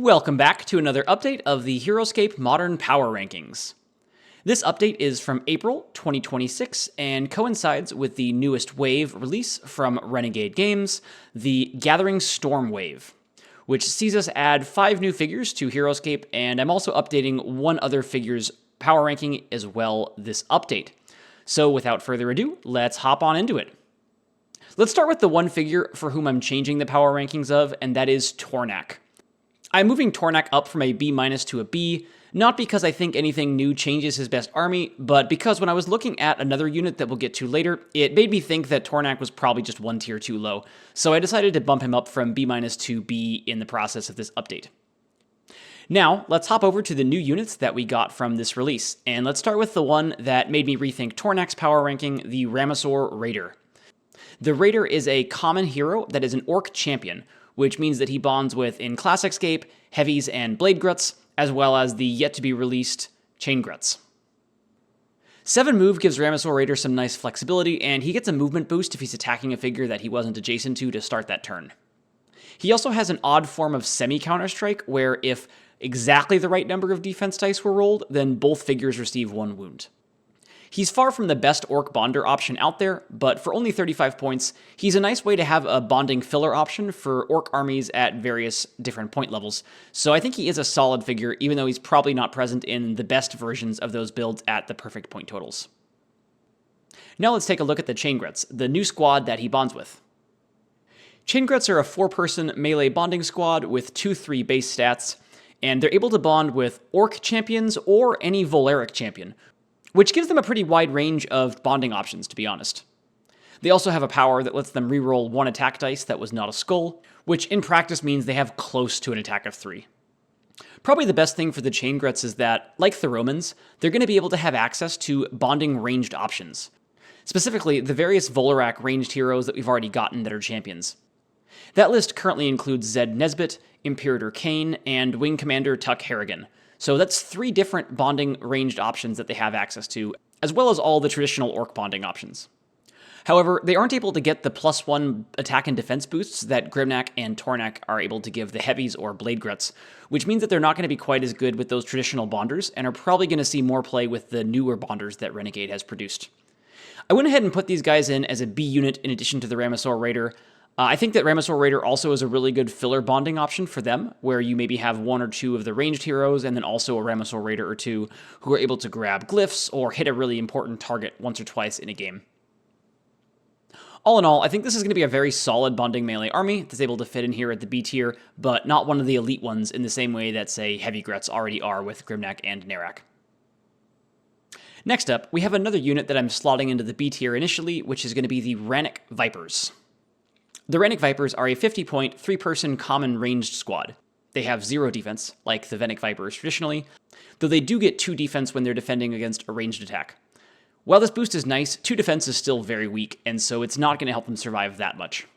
Welcome back to another update of the Heroscape Modern Power Rankings. This update is from April 2026 and coincides with the newest wave release from Renegade Games, the Gathering Storm Wave, which sees us add 5 new figures to Heroscape, and I'm also updating one other figure's power ranking as well this update. So without further ado, let's hop on into it. Let's start with the one figure for whom I'm changing the power rankings of, and that is Tornak. I'm moving Tornak up from a B- to a B, not because I think anything new changes his best army, but because when I was looking at another unit that we'll get to later, it made me think that Tornak was probably just one tier too low, so I decided to bump him up from B- to B in the process of this update. Now, let's hop over to the new units that we got from this release, and let's start with the one that made me rethink Tornak's power ranking, the Ramasaur Raider. The Raider is a common hero that is an Orc champion, which means that he bonds with in Classicscape, Heavies, and Blade Gruts, as well as the yet-to-be-released Chain Gruts. 7 move gives Ramasaur Raider some nice flexibility, and he gets a movement boost if he's attacking a figure that he wasn't adjacent to start that turn. He also has an odd form of semi-counter-strike, where if exactly the right number of defense dice were rolled, then both figures receive 1 wound. He's far from the best Orc Bonder option out there, but for only 35 points, he's a nice way to have a bonding filler option for Orc armies at various different point levels, so I think he is a solid figure, even though he's probably not present in the best versions of those builds at the perfect point totals. Now let's take a look at the Chain Gruts, the new squad that he bonds with. Chain Gruts are a 4-person melee bonding squad with 2/3 base stats, and they're able to bond with Orc champions or any Voleric champion, which gives them a pretty wide range of bonding options, to be honest. They also have a power that lets them reroll 1 attack dice that was not a skull, which in practice means they have close to an attack of 3. Probably the best thing for the Chain Gruts is that, like the Romans, they're going to be able to have access to bonding ranged options. Specifically, the various Volerac ranged heroes that we've already gotten that are champions. That list currently includes Zed Nesbit, Imperator Kane, and Wing Commander Tuck Harrigan. So that's 3 different bonding ranged options that they have access to, as well as all the traditional Orc bonding options. However, they aren't able to get the +1 attack and defense boosts that Grimnak and Tornak are able to give the Heavies or Blade Gruts, which means that they're not going to be quite as good with those traditional bonders, and are probably going to see more play with the newer bonders that Renegade has produced. I went ahead and put these guys in as a B unit in addition to the Ramasaur Raider. I think that Ramasaur Raider also is a really good filler bonding option for them, where you maybe have 1 or 2 of the ranged heroes, and then also a Ramasaur Raider or 2 who are able to grab glyphs or hit a really important target once or twice in a game. All in all, I think this is going to be a very solid bonding melee army that's able to fit in here at the B tier, but not one of the elite ones in the same way that, say, Heavy Gruts already are with Grimnak and Narak. Next up, we have another unit that I'm slotting into the B tier initially, which is going to be the Rannoch Vipers. The Rannoch Vipers are a 50-point, 3-person common ranged squad. They have 0 defense, like the Venic Vipers traditionally, though they do get 2 defense when they're defending against a ranged attack. While this boost is nice, 2 defense is still very weak, and so it's not going to help them survive that much.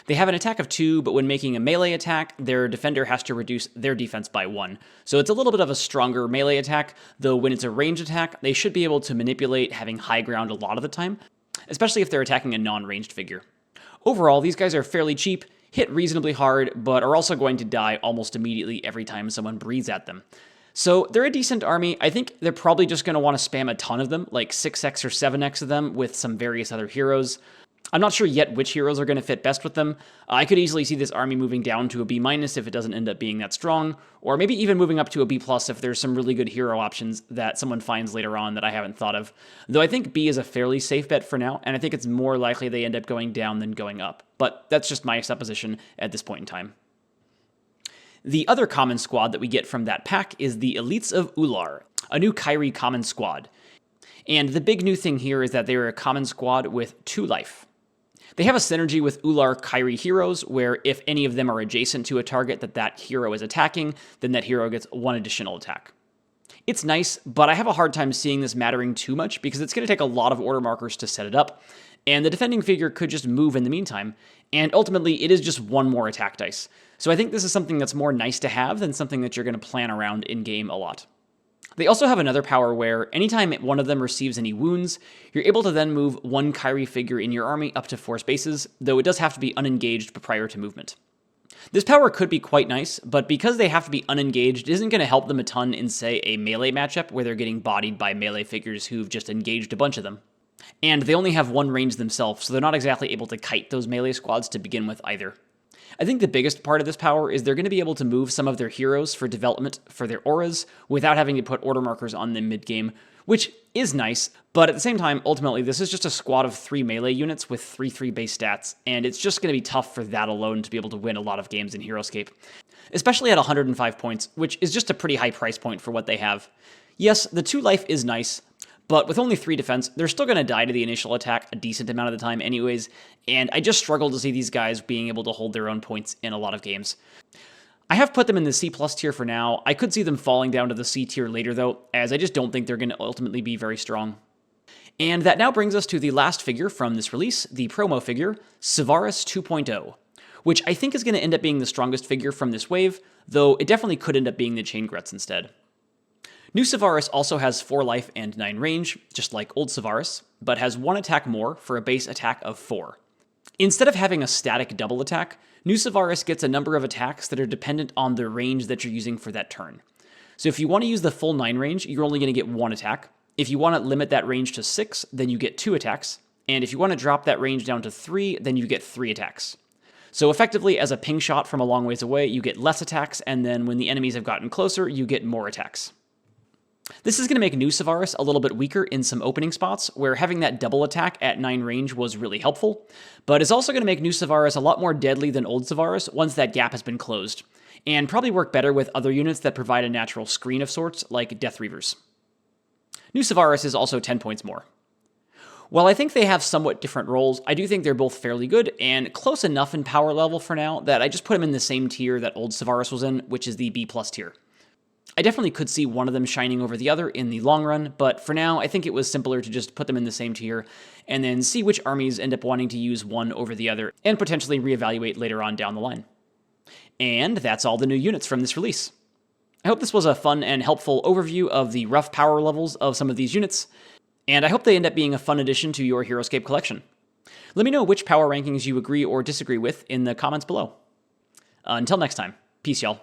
They have an attack of 2, but when making a melee attack, their defender has to reduce their defense by 1. So it's a little bit of a stronger melee attack, though when it's a ranged attack, they should be able to manipulate having high ground a lot of the time, especially if they're attacking a non-ranged figure. Overall, these guys are fairly cheap, hit reasonably hard, but are also going to die almost immediately every time someone breathes at them. So they're a decent army. I think they're probably just going to want to spam a ton of them, like 6x or 7x of them with some various other heroes. I'm not sure yet which heroes are going to fit best with them. I could easily see this army moving down to a B- if it doesn't end up being that strong, or maybe even moving up to a B+ if there's some really good hero options that someone finds later on that I haven't thought of. Though I think B is a fairly safe bet for now, and I think it's more likely they end up going down than going up. But that's just my supposition at this point in time. The other common squad that we get from that pack is the Elites of Ular, a new Kyrie common squad. And the big new thing here is that they are a common squad with 2 life. They have a synergy with Ular Kyrie heroes, where if any of them are adjacent to a target that hero is attacking, then that hero gets 1 additional attack. It's nice, but I have a hard time seeing this mattering too much because it's going to take a lot of order markers to set it up, and the defending figure could just move in the meantime, and ultimately it is just 1 more attack dice. So I think this is something that's more nice to have than something that you're going to plan around in-game a lot. They also have another power where anytime one of them receives any wounds, you're able to then move 1 Kyrie figure in your army up to 4 spaces, though it does have to be unengaged prior to movement. This power could be quite nice, but because they have to be unengaged, it isn't going to help them a ton in, say, a melee matchup where they're getting bodied by melee figures who've just engaged a bunch of them. And they only have one range themselves, so they're not exactly able to kite those melee squads to begin with either. I think the biggest part of this power is they're going to be able to move some of their heroes for development for their auras without having to put order markers on them mid-game, which is nice, but at the same time, ultimately, this is just a squad of 3 melee units with 3/3 base stats, and it's just going to be tough for that alone to be able to win a lot of games in Heroscape. Especially at 105 points, which is just a pretty high price point for what they have. Yes, the 2 life is nice, but with only 3 defense, they're still going to die to the initial attack a decent amount of the time anyways, and I just struggle to see these guys being able to hold their own points in a lot of games. I have put them in the C+ tier for now. I could see them falling down to the C tier later though, as I just don't think they're going to ultimately be very strong. And that now brings us to the last figure from this release, the promo figure, Savaris 2.0, which I think is going to end up being the strongest figure from this wave, though it definitely could end up being the Chain Gretz instead. New Savaris also has 4 life and 9 range, just like old Savaris, but has 1 attack more for a base attack of 4. Instead of having a static double attack, New Savaris gets a number of attacks that are dependent on the range that you're using for that turn. So if you want to use the full 9 range, you're only going to get 1 attack. If you want to limit that range to 6, then you get 2 attacks. And if you want to drop that range down to 3, then you get 3 attacks. So effectively, as a ping shot from a long ways away, you get less attacks, and then when the enemies have gotten closer, you get more attacks. This is going to make New Savaris a little bit weaker in some opening spots, where having that double attack at 9 range was really helpful, but it's also going to make New Savaris a lot more deadly than Old Savaris once that gap has been closed, and probably work better with other units that provide a natural screen of sorts, like Death Reavers. New Savaris is also 10 points more. While I think they have somewhat different roles, I do think they're both fairly good, and close enough in power level for now that I just put them in the same tier that Old Savaris was in, which is the B+ tier. I definitely could see one of them shining over the other in the long run, but for now, I think it was simpler to just put them in the same tier, and then see which armies end up wanting to use one over the other, and potentially reevaluate later on down the line. And that's all the new units from this release. I hope this was a fun and helpful overview of the rough power levels of some of these units, and I hope they end up being a fun addition to your Heroscape collection. Let me know which power rankings you agree or disagree with in the comments below. Until next time, peace y'all.